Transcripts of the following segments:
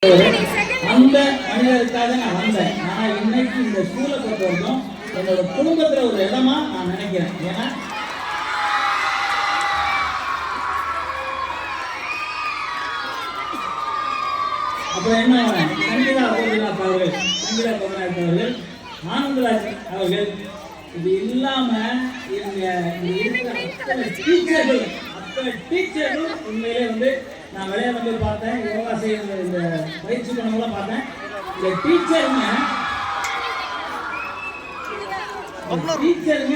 அந்த மனிதருக்காக நான் வந்தேன். ஆனால் இன்னைக்கு இந்த ஸ்கூலை பொறுத்த வரைக்கும் என்னோட குடும்பத்தில் ஒரு இடமா நான் நினைக்கிறேன். ஏன்னா அப்புறம் என்ன சங்கீதா கோபிநாத் அவர்கள், சங்கீதா கோபிநாத் அவர்கள், ஆனந்தராஜ் அவர்கள், இது இல்லாம டீச்சர்கள் உண்மையிலே வந்து நான் விளையாட போய் பார்த்தேன், யோகா செய்ய இந்த பயிற்சி பண்ணவங்களாம் பார்த்தேன். இந்த டீச்சருங்க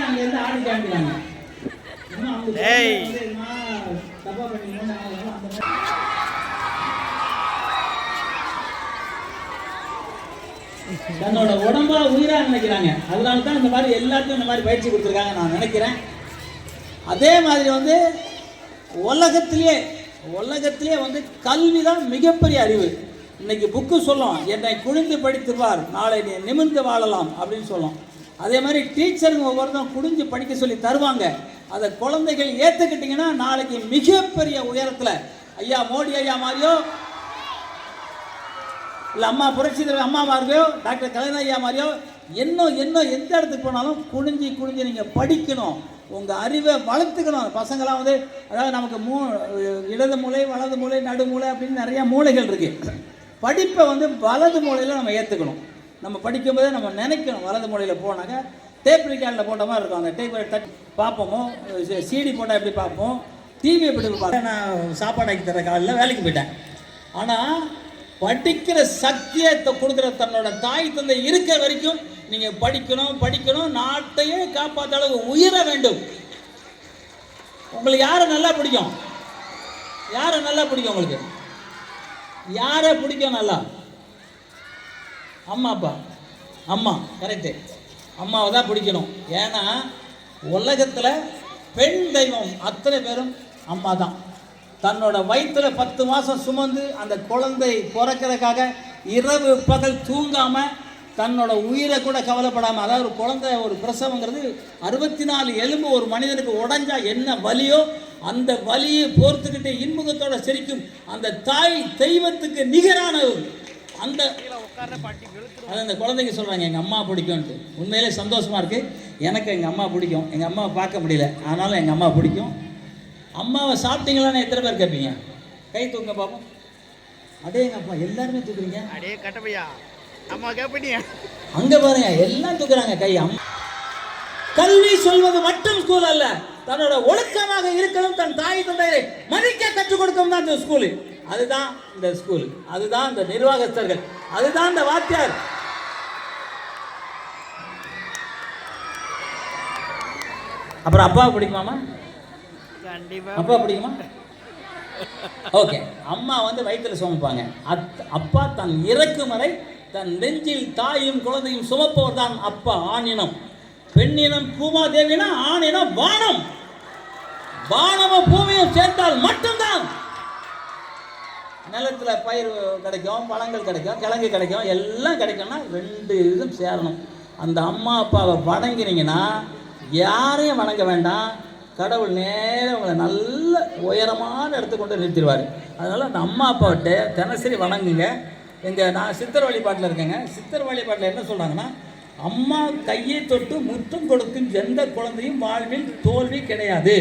அங்க இருந்து ஆடி காமிக்கிறாங்க. தப்பா பண்ணி தன்னோட உடம்பா உயிரா நினைக்கிறாங்க. அதனால தான் இந்த மாதிரி எல்லாத்தையும் இந்த மாதிரி பயிற்சி கொடுத்துருக்காங்க நான் நினைக்கிறேன். அதே மாதிரி வந்து உலகத்திலே வந்து கல்வி தான் மிகப்பெரிய அறிவு. இன்னைக்கு புக்கு சொல்லும், என்னை குனிந்து படித்துவார், நாளை நீ நிமிர்ந்து வாழலாம் அப்படின்னு சொல்லும். அதே மாதிரி டீச்சருங்க ஒவ்வொருத்தரும் குனிஞ்சு படிக்க சொல்லி தருவாங்க. அதை குழந்தைகள் ஏற்றுக்கிட்டிங்கன்னா நாளைக்கு மிகப்பெரிய உயரத்தில் ஐயா மோடி ஐயா மாதிரியோ, இல்லை அம்மா புரட்சி தலைவர் அம்மா மாதிரியோ, டாக்டர் கலைஞர் ஐயா மாதிரியோ இன்னும் எந்த இடத்துக்கு போனாலும் குனிஞ்சு நீங்கள் படிக்கணும், உங்கள் அறிவை வளர்த்துக்கணும். பசங்களாம் வந்து அதாவது நமக்கு இடது மூளை, வலது மூளை, நடுமூளை அப்படின்னு நிறையா மூளைகள் இருக்குது. படிப்பை வந்து வலது மூலையில் நம்ம ஏற்றுக்கணும். நம்ம படிக்கும்போதே நம்ம நினைக்கணும். வலது மூலையில் போனாங்க டேப் ரிகார்டில் போட்ட மாதிரி இருக்கும். அந்த டேப் தட்டி பார்ப்போமோ, சிடி போட்டால் எப்படி பார்ப்போம், டிவி எப்படி பார்ப்போம். நான் சாப்பாடு ஆக்கி தர காலையில் வேலைக்கு போயிட்டேன். ஆனால் படிக்கிற சக்தியை கொடுக்குற தன்னோட தாய் தந்தை இருக்க வரைக்கும் நீங்கள் படிக்கணும், நாட்டையே காப்பாற்ற அளவு உயர வேண்டும். உங்களுக்கு யாரை நல்லா பிடிக்கும்? உங்களுக்கு யாரை பிடிக்கும் நல்லா? அம்மா கரெக்டு. அம்மாவை தான் பிடிக்கணும். ஏன்னா உலகத்தில் பெண் தெய்வம் அத்தனை பேரும் அம்மா தான். தன்னோட வயிற்றுல 10 மாதம் சுமந்து அந்த குழந்தை பிறக்கிறதுக்காக இரவு பகல் தூங்காமல் தன்னோட உயிரை கூட கவலைப்படாமல், அதாவது ஒரு குழந்தை ஒரு பிரசவங்கிறது 64 எலும்பு ஒரு மனிதனுக்கு உடஞ்சா என்ன வலியோ அந்த வலியை போர்த்துக்கிட்டு இன்முகத்தோட சிரிக்கும் அந்த தாய் தெய்வத்துக்கு நிகரானவர். அந்த குழந்தைங்க சொல்கிறாங்க எங்கள் அம்மா பிடிக்கும்ன்ட்டு. உண்மையிலே சந்தோஷமாக இருக்குது. எனக்கு எங்கள் அம்மா பிடிக்கும். எங்கள் அம்மாவை பார்க்க முடியல, ஆனாலும் எங்கள் அம்மா பிடிக்கும். அம்மாவை சாப்பிட்டீங்களான்னு எத்தனை பேர் கேட்பீங்க? கை தூங்க பார்ப்போம். அடே எங்கள் அப்பா எல்லாருமே தூக்குறீங்க. அடே கட்டப்பையா அம்மா கேட்பீங்க. அங்கே பாருங்க எல்லாம் தூக்குறாங்க கை. கல்வி சொல்வது மட்டும் ஸ்கூல் அல்ல, தன்னோட ஒழுக்கமாக இருக்கணும், தன் தாய் தந்தையை மதிக்க கற்றுக் கொடுக்கும் தான் இந்த ஸ்கூலு. அதுதான் இந்த ஸ்கூல், அதுதான் இந்த நிர்வாகஸ்தர்கள், அதுதான் இந்த வாத்தியார். அப்புறம் அப்பாவை பிடிக்குமாமா? அப்பா பிடிக்குமா? ஓகே. அம்மா வந்து வயிற்றுல சுமப்பாங்க. அப்பா தன் இறக்கும் வரை தன் நெஞ்சில் தாயும் குழந்தையும் சுமப்பவர் தான் அப்பா. ஆணினம் பெண்ணினம் பூமாதேவினா, ஆணினம் வானம். வானமும் பூமியும் சேர்ந்தால் மட்டும்தான் நிலத்துல பயிர் கிடைக்கும், பழங்கள் கிடைக்கும், கிழங்கு கிடைக்கும், எல்லாம் கிடைக்கும்னா 2 இதும் சேரணும். அந்த அம்மா அப்பாவை வணங்கினீங்கன்னா யாரையும் வணங்க வேண்டாம், கடவுள் நேரம் உங்களை நல்ல உயரமான இடத்துக்கு கொண்டு நிறுத்திடுவார். அதனால் அந்த அம்மா அப்பாவிட்ட தினசரி வணங்குங்க. நான் சித்தர் வழிபாட்டில் இருக்கேங்க. சித்தர் வழிபாட்டில் என்ன சொல்கிறாங்கன்னா, அம்மா கையை தொட்டு முத்தம் கொடுக்கும் எந்த குழந்தையும் வாழ்வில் தோல்வி கிடையாது.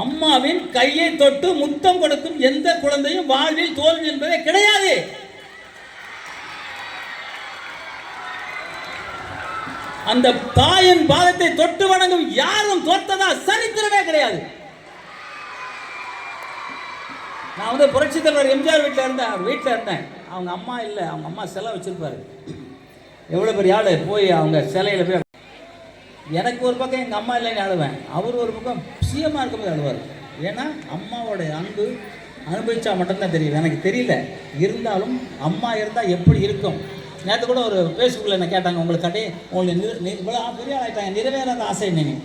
அம்மாவின் கையை தொட்டு முத்தம் கொடுக்கும் எந்த குழந்தையும் வாழ்வில் தோல்வி என்பதே கிடையாது. அந்த தாயின் பாதத்தை தொட்டு வணங்கும் யாரும் தோற்றதா சரித்திரமே கிடையாது. நான் வந்து புரட்சி தலைவர் எம்ஜிஆர் வீட்டில் இருந்தேன். அவங்க அம்மா இல்லை, அவங்க அம்மா சிலை வச்சிருப்பாரு. எவ்வளோ பெரிய ஆள் போய் அவங்க சிலையில் போய் எனக்கு ஒரு பக்கம் எங்கள் அம்மா இல்லைன்னு அழுவேன், அவர் ஒரு பக்கம் சிஎம்மாக இருக்கும்போது அழுவார். ஏன்னா அம்மாவோட அன்பு அனுபவிச்சா மட்டும்தான் தெரியும். எனக்கு தெரியல, இருந்தாலும் அம்மா இருந்தால் எப்படி இருக்கும். நேற்று கூட ஒரு ஃபேஸ்புக்கில் என்ன கேட்டாங்க, உங்களுக்கு இவ்வளோ பெரிய ஆகிட்டாங்க, நிறைவேறாத ஆசை என்னங்க?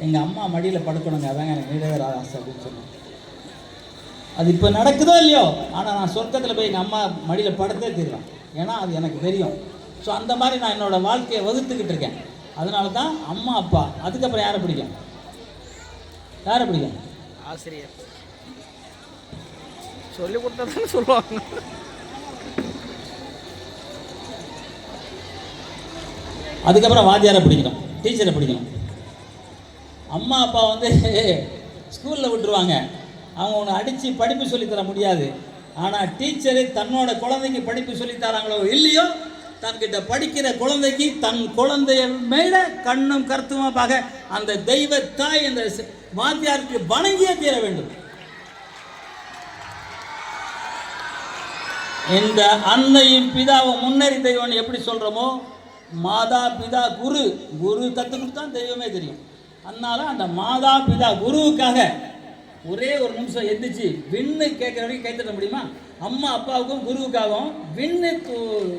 எங்கள் அம்மா மடியில் படுக்கணுங்க, அதாங்க எனக்கு நிறைவேறாத ஆசை அப்படின்னு சொன்னேன். அது இப்போ நடக்குதோ இல்லையோ, ஆனால் நான் சொர்க்கத்தில் போய் எங்கள் அம்மா மடியில் படுத்தே தீருவேன். ஏன்னா அது எனக்கு தெரியும். ஸோ அந்த மாதிரி நான் என்னோடய வாழ்க்கையை வகுத்துக்கிட்டு இருக்கேன். அதனால தான் அம்மா அப்பா. அதுக்கப்புறம் யாரை பிடிக்கும்? ஆசிரியர் சொல்லி கொடுத்தா சொல்லுவாங்க. அதுக்கப்புறம் வாத்தியாரை பிடிக்கணும், டீச்சரை பிடிக்கணும். அம்மா அப்பா வந்து ஸ்கூலில் விட்டுருவாங்க, அவங்க ஒன்று அடித்து படிப்பு சொல்லித்தர முடியாது. ஆனால் டீச்சரு தன்னோட குழந்தைக்கு படிப்பு சொல்லித்தராங்களோ இல்லையோ, தன்கிட்ட படிக்கிற குழந்தைக்கு தன் குழந்தைய மேல கண்ணும் கருத்துமா பார்க்க அந்த தெய்வ தாய் அந்த வாத்தியாருக்கு வணங்கியே தீர வேண்டும். இந்த அன்னையும் பிதாவும் முன்னறி தெய்வம்னு எப்படி சொல்கிறோமோ, மாதா பிதா குரு, குரு கற்றுக் கொடுத்தா தெய்வமே தெரியும். அதனால அந்த மாதா பிதா குருவுக்காக ஒரே ஒரு நிமிஷம் எந்திரிச்சு விண்ணு கேட்குற வரைக்கும் கைத்தட்ட முடியுமா? அம்மா அப்பாவுக்கும் குருவுக்காகவும் விண்ணு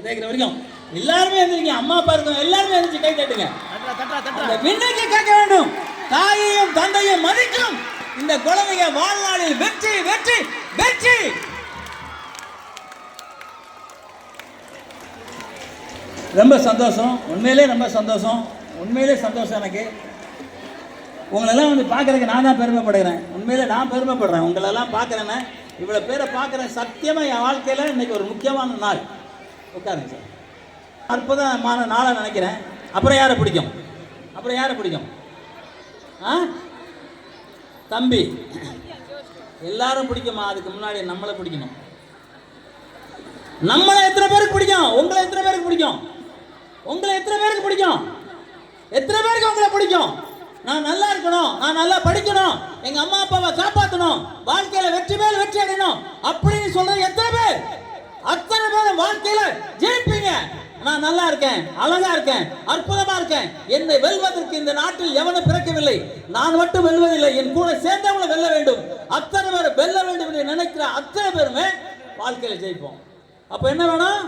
கேட்குற வரைக்கும் எல்லாருமே எந்திரிங்க. அம்மா அப்பா இருக்கும் எல்லாருமே எந்திரிச்சு கை தட்டுங்க. விண்ணுக்கு கேட்க வேண்டும். தாயையும் தந்தையும் மதிக்கும் இந்த குழந்தைங்க வாழ்நாளில் வெற்றி வெற்றி வெற்றி. ரொம்ப சந்தோஷம், உண்மையிலே ரொம்ப சந்தோஷம், உண்மையிலே சந்தோஷம். எனக்கு உங்களெல்லாம் வந்து பார்க்குறதுக்கு நான் தான் பெருமைப்படுகிறேன். உண்மையிலே நான் பெருமைப்படுறேன். உங்களெல்லாம் பார்க்குறேன்னு, இவ்வளோ பேரை பார்க்குறேன். சத்தியமாக என் வாழ்க்கையில் இன்றைக்கி ஒரு முக்கியமான நாள். உட்காருங்க சார். அற்புதமான நாளாக நினைக்கிறேன். அப்புறம் யாரை பிடிக்கும்? அப்புறம் யாரை பிடிக்கும்? தம்பி எல்லாரும் பிடிக்குமா? அதுக்கு முன்னாடி நம்மளை பிடிக்கணும். நம்மளை எத்தனை பேருக்கு பிடிக்கும்? உங்களை எத்தனை பேருக்கு பிடிக்கும்? உங்களை எத்தனை பேருக்கு பிடிக்கும்? எத்தனை பேருக்கு உங்களை பிடிக்கும்? நான் நல்லா இருக்கணும், நான் நல்லா படிக்கணும், எங்க அம்மா அப்பாவை காப்பாற்றணும், வாழ்க்கையில வெற்றி மேல் வெற்றி அடையணும் அப்படின்னு சொல்றது எத்தனை பேர்? அத்தனை பேர் வாழ்க்கையில ஜெயிப்பீங்க. நான் நல்லா இருக்கேன், அழகா இருக்கேன், அற்புதமா இருக்கேன், என்னை வெல்வதற்கு இந்த நாட்டில் எவனும் பிறக்கவில்லை, நான் மட்டும் வெல்வதில்லை, என் கூட சேர்ந்தவங்களை வெல்ல வேண்டும், அத்தனை பேர் வெல்ல வேண்டும் என்று நினைக்கிற அத்தனை பேருமே வாழ்க்கையில ஜெயிப்போம். அப்போ என்ன வேணும்?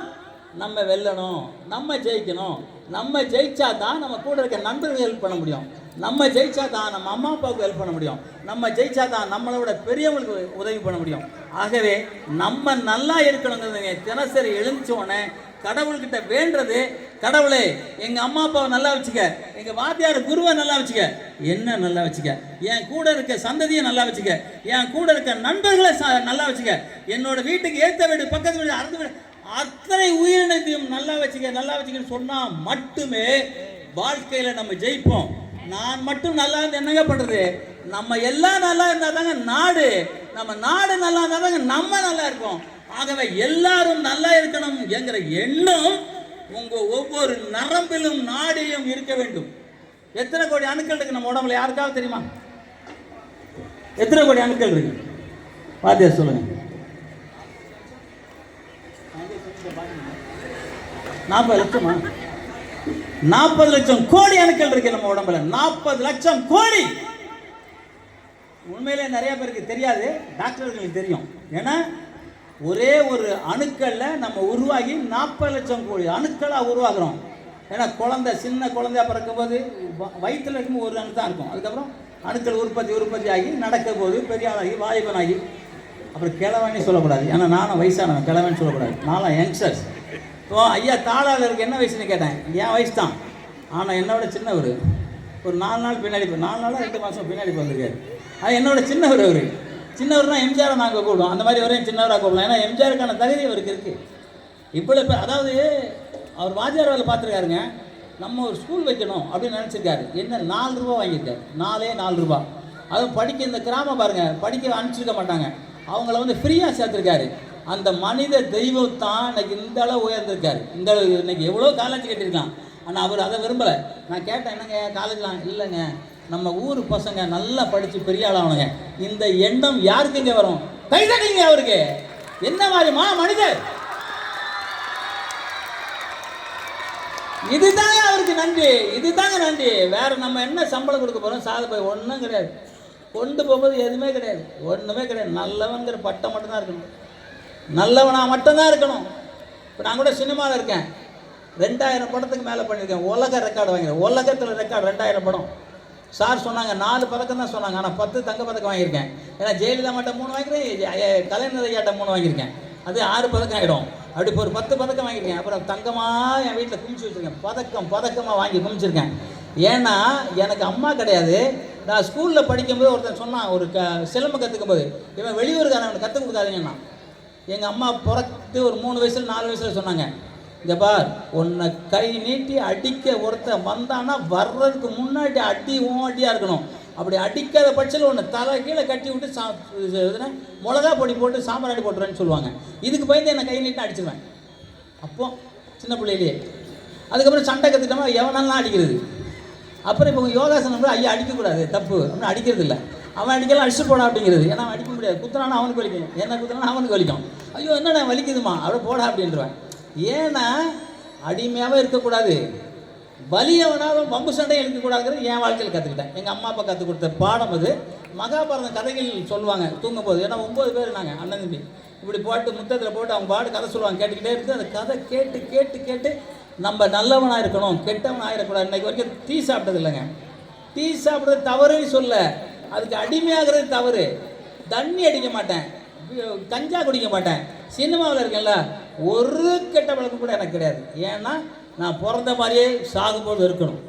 நம்ம வெல்லணும், நம்ம ஜெயிக்கணும். நம்ம ஜெயிச்சா தான் நம்ம கூட இருக்க நண்பர்களுக்கு ஹெல்ப் பண்ண முடியும், நம்ம ஜெயிச்சா தான் நம்ம அம்மா அப்பாவுக்கு ஹெல்ப் பண்ண முடியும், நம்ம ஜெயிச்சா தான் நம்மளோட பெரியவங்களுக்கு உதவி பண்ண முடியும். ஆகவே நம்ம நல்லா இருக்கணுங்கிறதுங்க தினசரி எழுந்தோடனே கடவுள்கிட்ட வேண்டது, கடவுளே எங்கள் அம்மா அப்பாவை நல்லா வச்சுக்க, எங்கள் வாத்தியார் குருவை நல்லா வச்சுக்க, என்ன நல்லா வச்சுக்க, என் கூட இருக்க சந்ததியை நல்லா வச்சுக்க, என் கூட இருக்க நண்பர்களை நல்லா வச்சுக்க, என்னோட வீட்டுக்கு ஏற்ற வீடு பக்கத்து வீடு அறந்து வீடு அத்தனை உயிரினத்தையும் நல்லா வச்சுக்க நல்லா வச்சுக்கன்னு சொன்னால் மட்டுமே வாழ்க்கையில் நம்ம ஜெயிப்போம். நான் மட்டும் நல்லா இருந்து என்னங்க பண்ணுறது? நம்ம எல்லாம் நல்லா இருந்தால் தாங்க நாடு, நம்ம நாடு நல்லா இருந்தால் தாங்க நம்ம நல்லா இருப்போம். ஆகவே எல்லாரும் நல்லா இருக்கணும் என்கிற எண்ணம் உங்க ஒவ்வொரு நரம்பிலும் நாடிலும் இருக்க வேண்டும். எத்தனை கோடி அணுக்கள் இருக்கு நம்ம உடம்புல? யாருக்காவது தெரியுமா? எத்தனை கோடி அணுக்கள் இருக்கு? பாத்தியா சொல்லுங்க. 40 லட்சமா? 40 லட்சம் கோடி அணுக்கள் இருக்கு நம்ம உடம்புல. 40 லட்சம் கோடி. உண்மையிலே நிறைய பேருக்கு தெரியாது, டாக்டர்களுக்கு தெரியும். ஏன்னா ஒரே ஒரு அணுக்கள்ல நம்ம உருவாகி 40 லட்சம் கோடி அணுக்களாக உருவாகிறோம். ஏன்னா குழந்தை சின்ன குழந்தையா பிறக்கும் போது வயிற்றுல இருக்கும்போது ஒரு அணு தான் இருக்கும். அதுக்கப்புறம் அணுக்கள் உற்பத்தி ஆகி நடக்கும் போது பெரிய ஆளாகி வாலிபனாகி அப்புறம் கிழவனே சொல்லக்கூடாது. ஏன்னா நானும் வயசானவன், கிழவன் சொல்லக்கூடாது. நானும் யங்ஸ்டர்ஸ். இப்போ ஐயா தாளாளருக்கு என்ன வயசுன்னு கேட்டேன். என் வயசு தான், ஆனால் என்னோட சின்னவர். ஒரு 4 நாள் பின்னாடி, 4 நாளாக 2 மாதம் பின்னாடி வந்திருக்காரு. அது என்னோட சின்னவர். அவர் சின்னவர்னா எம்ஜிஆரை நாங்கள் கூப்பிடுவோம், அந்த மாதிரி வரையும் சின்னவராக கூப்பிடலாம். ஏன்னா எம்ஜிஆருக்கான தகுதி அவருக்கு இருக்குது. இவ்வளோ பேர், அதாவது அவர் வாத்தியார் வேலை பார்த்துருக்காருங்க. நம்ம ஒரு ஸ்கூல் வைக்கணும் அப்படின்னு நினச்சிருக்காரு. என்ன 4 ரூபா வாங்கியிருக்காரு. 4 ரூபா. அதுவும் படிக்க இந்த கிராமம் பாருங்கள், படிக்க அனுப்பிச்சிருக்க மாட்டாங்க, அவங்கள வந்து ஃப்ரீயாக சேர்த்துருக்காரு. அந்த மனித தெய்வம் தான் இன்னைக்கு இந்த அளவு உயர்ந்திருக்காரு. இந்த அளவு இன்னைக்கு எவ்வளோ காலேஜ் கட்டியிருக்கலாம், ஆனால் அவர் அதை விரும்பலை. நான் கேட்டேன், என்னங்க காலேஜ்லாம்? இல்லைங்க, நம்ம ஊர் பசங்க நல்லா படித்து பெரிய ஆளாகணுங்க. இந்த எண்ணம் யாருக்கு இங்கே வரும்? கைதட்டிங்க அவருக்கு. என்ன மாதிரி மனிதர்! இதுதாங்க அவருக்கு நன்றி, இதுதாங்க நன்றி. வேற நம்ம என்ன சம்பளம் கொடுக்க போகிறோம்? சாதனை ஒன்றும் கிடையாது, கொண்டு போகும்போது எதுவுமே கிடையாது, ஒன்றுமே கிடையாது. நல்லவங்கிற பட்டம் மட்டும்தான் இருக்கணும், நல்லவனா மட்டும்தான் இருக்கணும். இப்போ நான் கூட சினிமாவில் இருக்கேன், 2000 படத்துக்கு மேலே பண்ணியிருக்கேன். உலக ரெக்கார்டு வாங்கியிருக்கேன், உலகத்தில் ரெக்கார்டு 2000 படம். சார் சொன்னாங்க 4 பதக்கம் தான் சொன்னாங்க, ஆனால் 10 தங்க பதக்கம் வாங்கியிருக்கேன். ஏன்னா ஜெயலலிதா மட்டும் 3 வாங்கியிருக்கேன், கலைஞர் ஐயாட்ட 3 வாங்கியிருக்கேன், அது 6 பதக்கம் ஆகிடும். அப்படி இப்போ ஒரு 10 பதக்கம் வாங்கியிருக்கேன். அப்புறம் தங்கமாக என் வீட்டில் குமிச்சு வச்சுருக்கேன், பதக்கமாக வாங்கி குமிச்சிருக்கேன். ஏன்னா எனக்கு அம்மா கிடையாது. நான் ஸ்கூலில் படிக்கும்போது ஒருத்தன் சொன்னான், ஒரு சிலம்பம் கற்றுக்கும் போது, இவன் வெளியூருக்காரன், அவனுக்கு கற்றுக் கொடுக்காதீங்கன்னா. எங்கள் அம்மா பிறத்து ஒரு 3 வயசுல 4 வயசுல சொன்னாங்க, இந்த பார், உன்னை கை நீட்டி அடிக்க ஒருத்தன் வந்தான்னா வர்றதுக்கு முன்னாடி அடி அடியாக இருக்கணும். அப்படி அடிக்காத பட்சத்தில் ஒன்று தலை கீழே கட்டி விட்டு மிளகா பொடி போட்டு சாம்பார் அடி போட்டுறேன்னு சொல்லுவாங்க. இதுக்கு பயந்து என்னை கை நீட்டி அடிச்சிருவேன். அப்போ சின்ன பிள்ளையிலேயே. அதுக்கப்புறம் சண்டை கற்றுட்டோமா எவனெல்லாம் அடிக்கிறது. அப்புறம் இப்போ யோகாசனம் ஐயா அடிக்கக்கூடாது, தப்பு அப்படின்னு அடிக்கிறது இல்லை. அவன் அடிக்கலாம் அடிச்சு போடா அப்படிங்கிறது. ஏன்னா அவன் அடிக்க முடியாது. குத்துறானா அவனுக்கு வலிக்கும், என்ன குத்துறானா அவனுக்கு வலிக்கும். ஐயோ என்னடா வலிக்குதுமா அப்படியே போடா அப்படின்றவன். ஏன்னா அடிமையாகவே இருக்கக்கூடாது, வலியவனாக பம்பு சண்டையும் இருக்கக்கூடாதுங்கிறது என் வாழ்க்கையில் கற்றுக்கிட்டேன். எங்கள் அம்மா அப்பா கற்றுக் கொடுத்த பாடம் அது. மகாபாரதம் கதைகள் சொல்லுவாங்க தூங்கும் போது. ஏன்னா 9 பேர் நாங்கள் அண்ணன் தம்பி. இப்படி போட்டு முத்தத்தில் போட்டு அவங்க பாட்டு கதை சொல்லுவாங்க, கேட்டுக்கிட்டே இருக்குது. அந்த கதை கேட்டு கேட்டு கேட்டு நம்ம நல்லவனாக இருக்கணும், கெட்டவனாக இருக்கக்கூடாது. இன்றைக்கு வரைக்கும் டீ சாப்பிட்டது இல்லைங்க. டீ சாப்பிட்றது தவறுன்னு சொல்ல, அதுக்கு அடிமையாகிறது தவறு. தண்ணி அடிக்க மாட்டேன், கஞ்சா குடிக்க மாட்டேன், சினிமாவில் இருக்கேன்ல, ஒரு கெட்ட பழக்கம் கூட எனக்கு கிடையாது. ஏன்னா நான் பிறந்த மாதிரியே சாகும்போது இருக்கணும்,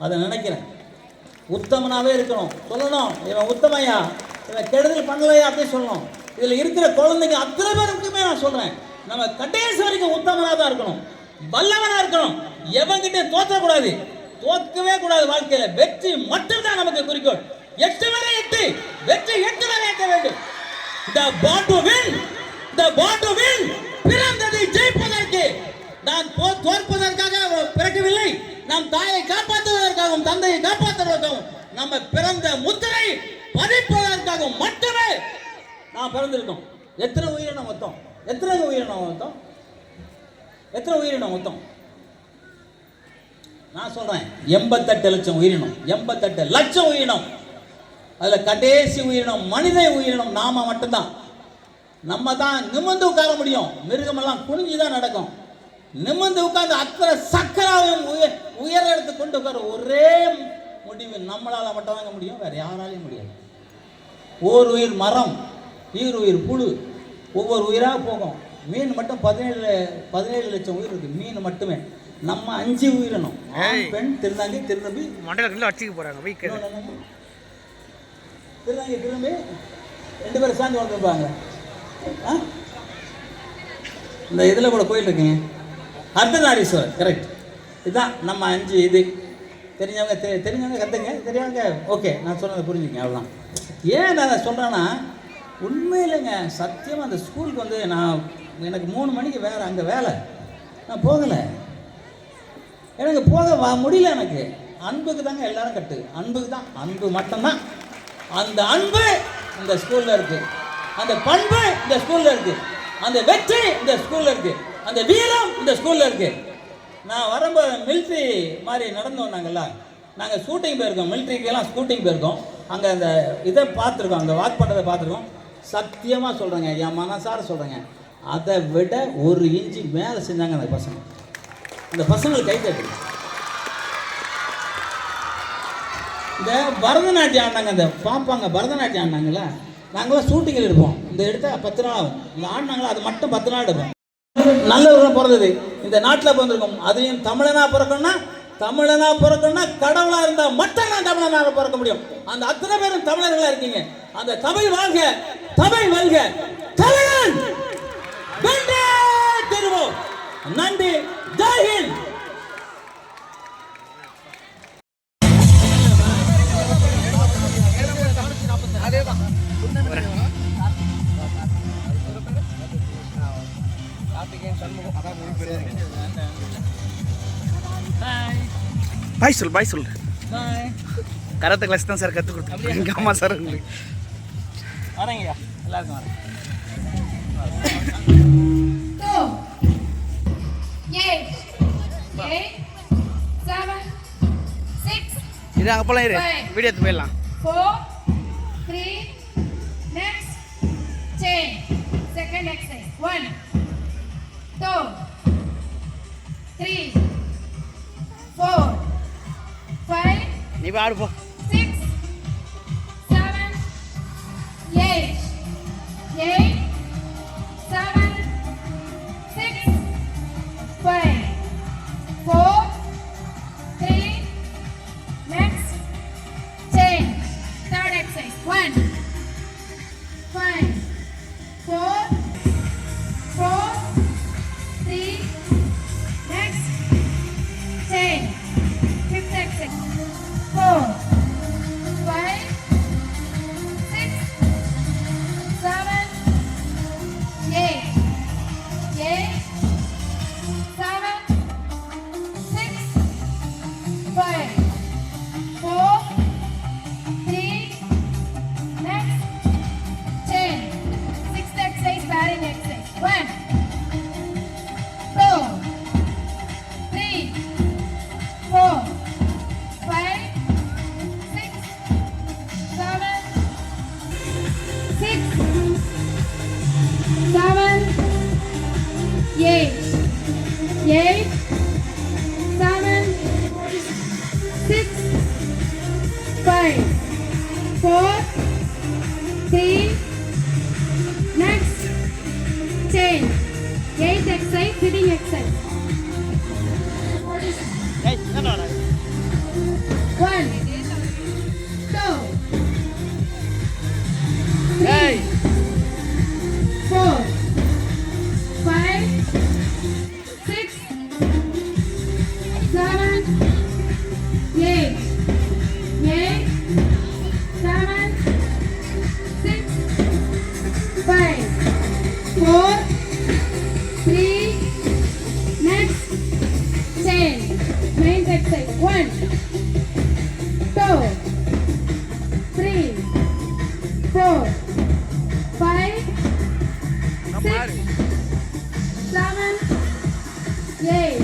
அதை நினைக்கிறேன். உத்தமனாகவே இருக்கணும், சொல்லணும் இவன் உத்தமையா, இவன் கெடுதல் பண்ணலையா அப்படின்னு சொல்லணும். இதில் இருக்கிற குழந்தைங்க அத்தனை பேருக்குமே நான் சொல்கிறேன், நம்ம கடைசி வரைக்கும் உத்தமனாக தான் இருக்கணும், வல்லவனாக இருக்கணும். எவன்கிட்ட தோற்றக்கூடாது, தோற்கவே கூடாது. வாழ்க்கையில் வெற்றி மட்டும்தான் நமக்கு குறிக்கோள். 8 வரை 8, வெற்றி 8 வரை எட்ட வேண்டும். The born to win, the born to win. பிறந்ததை ஜெயிப்பதற்கு. நான் தோற்பதற்காக பிறக்கவில்லை, நம் தாயை காப்பாற்றுவதற்காகவும் தந்தையை காப்பாற்றுவதற்காகவும் நம்ம பிறந்த முத்திரை பதிப்பதற்காகவும் மட்டுமே நான் பிறந்திருக்கோம். எத்தனை உயிரினம் மொத்தம்? எத்தனை உயிரினம் மொத்தம்? எத்தனை உயிரினம் மொத்தம்? நான் சொல்றேன் 88 லட்சம் உயிரினம். 88 லட்சம் உயிரினம். அதில் கடைசி உயிரினம் மனித உயிரினம் நாம மட்டும்தான். நம்ம தான் நிமிர்ந்து உட்கார முடியும். மிருகமெல்லாம் குனிஞ்சு தான் நடக்கும். நிமிர்ந்து உட்கார்ந்து அத்தனை சக்கராவையும் உயர எடுத்து கொண்டு உட்கார ஒரே முடிவு நம்மளால் மட்டும்தாங்க முடியும், வேற யாராலையும் முடியாது. ஓர் உயிர் மரம், உயிர் புழு, ஒவ்வொரு உயிராக போகும். மீன் மட்டும் 17 லட்சம் உயிர் இருக்கு. மீன் மட்டுமே. நம்ம 5 உயிரினம், ஆண் பெண் திருநங்கை திருநம்பி அடிச்சுக்க போறாங்க. திருநங்கை திரும்பி 2 பேரும் சார்ந்து வந்துருப்பாங்க. இந்த இதில் கூட கோயில் இருக்குங்க, அர்த்தநாரீஸ்வரர். கரெக்ட். இதுதான் நம்ம 5 இது. தெரிஞ்சவங்க தெரிஞ்சவங்க கற்றுங்க, தெரியாங்க ஓகே, நான் சொன்னதை புரிஞ்சுங்க, அவ்வளோதான். ஏன் நான் சொல்கிறேன்னா, உண்மையில்லைங்க சத்தியமாக அந்த ஸ்கூலுக்கு வந்து எனக்கு 3 மணிக்கு அங்கே வேலை, நான் போகலை. எனக்கு போக முடியல. எனக்கு அன்புக்கு தாங்க எல்லாரும் கட்டு, அன்புக்கு தான், அன்பு மட்டும்தான். அந்த அன்பு இந்த ஸ்கூலில் இருக்குது, அந்த பண்பு இந்த ஸ்கூலில் இருக்குது, அந்த வெற்றி இந்த ஸ்கூலில் இருக்குது, அந்த வீரம் இந்த ஸ்கூலில் இருக்குது. நான் வரும்போது மிலிட்ரி மாதிரி நடந்து வந்தாங்கல்ல, நாங்கள் ஷூட்டிங் போயிருக்கோம், மிலிட்ரிக்கெல்லாம் ஷூட்டிங் போயிருக்கோம். அங்கே அந்த இதை பார்த்துருக்கோம், அந்த வாக் பண்ணுறதை பார்த்துருக்கோம். சத்தியமாக சொல்கிறேங்க, என் மனசார சொல்கிறேங்க, அதை விட 1 இன்ச்சு மேலே செஞ்சாங்க அந்த பசங்க. அந்த பசங்களுக்கு கை தட்டுது. இந்த பரதநாட்டியம் ஆடினாங்க, அந்த பார்ப்பாங்க பரதநாட்டியம் ஆடினாங்களா, நாங்களாம் ஷூட்டிங்கில் இருப்போம். இந்த எடுத்த 10 நாள் ஆகும். இந்த ஆடினாங்களா அது மட்டும் 10 நாள் எடுப்போம். நல்லவர்கள் பிறந்தது இந்த நாட்டில் பிறந்திருக்கும். அதையும் தமிழனா பிறக்கணும்னா கடவுளாக இருந்தால் மட்டும் நான் தமிழனாக பிறக்க முடியும். அந்த அத்தனை பேரும் தமிழர்களாக இருக்கீங்க. அந்த தமிழ் வாழ்க, தமிழ் வெல்க, தமிழன் வென்றே தருவோம். நன்றி, ஜெய் ஹிந்த். பாய் சொல். கராத்தே கிளாஸ் தான் சார் கற்றுக் கொடுத்தேன். எங்கள் அம்மா சார் உங்களுக்கு வரேங்கய்யா, எல்லாருக்கும் வரேன். 2 8 7 6 இது அங்கே போகலாம். இரு, வீடியோ எடுத்து போயிடலாம். 4 3 next chain second exercise 1 2 3 4 5 நீ போய் ஆடு போ. 6 7 8 8 7 6 5 4 3 next chain third exercise 1 5 4 4 3 8, 7, 6, 5, 4, 3, next, change. 8 exercise, sitting exercise. 1, 2, 3, 4, 5, 6, 7, 8, 8, 7, 6, 5, 4, 3, next, 10. Main exercise. 1, 2, 3, 4, 5, 6, 7, 8,